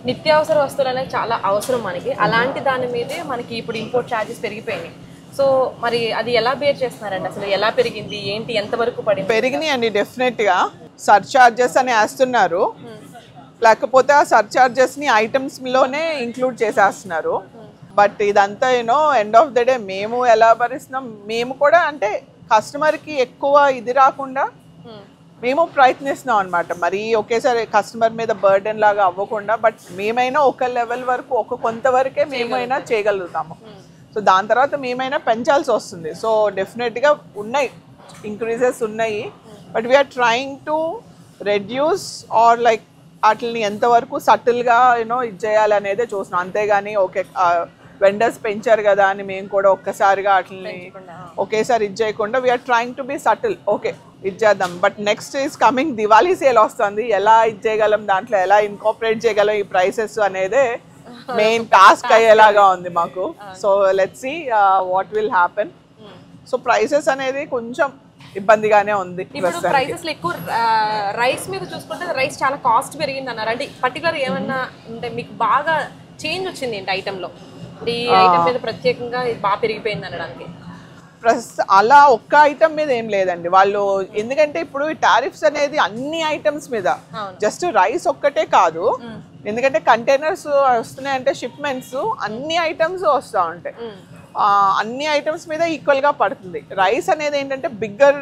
నిత్యావసర వస్తువులు అనేది చాలా అవసరం మనకి. అలాంటి దాని మీదే మనకి ఇప్పుడు ఇంపోర్ట్ ఛార్జెస్ పెరిగిపోయినాయి. సో మరి అది ఎలా బేర్ చేస్తున్నారండి? అసలు ఎలా పెరిగింది, ఏంటి, ఎంతవరకు పడింది? పెరిగినాయి అండి డెఫినెట్గా. సర్చార్జెస్ అని వేస్తున్నారు, లేకపోతే ఆ సర్చార్జెస్ని ఐటమ్స్లోనే ఇంక్లూడ్ చేసేస్తున్నారు. బట్ ఇదంతా ఎండ్ ఆఫ్ ద డే మేము ఎలా భరిస్తున్నాం, మేము కూడా అంటే కస్టమర్కి ఎక్కువ ఇది రాకుండా మేము ప్రయత్నిస్తున్నాం అనమాట. మరి ఒకేసారి కస్టమర్ మీద బర్డెన్ లాగా అవ్వకుండా, బట్ మేమైనా ఒక లెవెల్ వరకు కొంతవరకే మేమైనా చేయగలుగుతాము. సో దాని తర్వాత మేమైనా పెంచాల్సి వస్తుంది. సో డెఫినెట్గా ఉన్నాయి, ఇంక్రీజెస్ ఉన్నాయి. But we're trying to reduce or like వాటిని ఎంతవరకు సటిల్గా ఇది చేయాలి అనేదే చూస్తున్నాం. అంతేగాని ఓకే వెండర్స్ పెంచారు కదా అని మేము కూడా ఒక్కసారిగా వాటిని ఒకేసారి ఇది చేయకుండా we're trying to be subtle. Okay ఇది చేద్దాం, but next is coming Diwali sale వస్తుంది. ఎలా ఇది చేయగలం, దాంట్లో ఎలా ఇన్కార్పొరేట్ చేయగలం ఈ ప్రైసెస్ అనేదే మెయిన్ టాస్క్ అయ్యేలాగా ఉంది మాకు. So let's see what will happen. So prices అనేది కొంచెం ఇబ్బందిగానే ఉంది. ఇప్పుడు ప్రైసెస్ ఎక్కువ రైస్ మీద చూసుకుంటే రైస్ చాలా కాస్ట్ పెరిగింది అన్నారు. అంటే పర్టికులర్ ఏమన్నా అంటే మీకు బాగా చేంజ్ వచ్చింది ఏంటి ఐటెంలో? ఈ ఐటమ్ మీద ప్రత్యేకంగా బాగా పెరిగిపోయింది అనడానికి? అలా ఒక్క ఐటమ్ మీద ఏం లేదండి వాళ్ళు, ఎందుకంటే ఇప్పుడు టారిఫ్స్ అనేది అన్ని ఐటమ్స్ మీద, జస్ట్ రైస్ ఒక్కటే కాదు. ఎందుకంటే కంటైనర్స్ వస్తున్నాయంటే షిప్మెంట్స్ అన్ని ఐటమ్స్ వస్తూ ఉంటాయి. అన్ని ఐటమ్స్ మీద ఈక్వల్గా పడుతుంది. రైస్ అనేది ఏంటంటే బిగ్గర్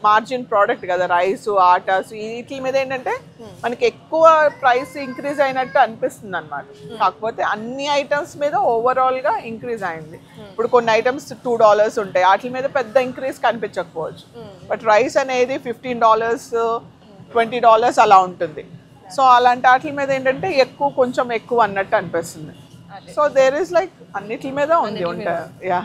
మార్జిన్ ప్రోడక్ట్ కదా, రైస్ ఆటాస్ వీటి మీద ఏంటంటే మనకి ఎక్కువ ప్రైస్ ఇంక్రీజ్ అయినట్టు అనిపిస్తుంది అనమాట. కాకపోతే అన్ని ఐటమ్స్ మీద ఓవరాల్గా ఇంక్రీజ్ అయింది. ఇప్పుడు కొన్ని ఐటమ్స్ $2 ఉంటాయి, వాటి మీద పెద్ద ఇంక్రీజ్ కనిపించకపోవచ్చు. బట్ రైస్ అనేది $15, $20 అలా ఉంటుంది. సో అలాంటి వాటి మీద ఏంటంటే కొంచెం ఎక్కువ అన్నట్టు అనిపిస్తుంది. సో దేర్ ఈస్ లైక్ అన్నిటి మీద ఉంది ఉంటాయి. యా.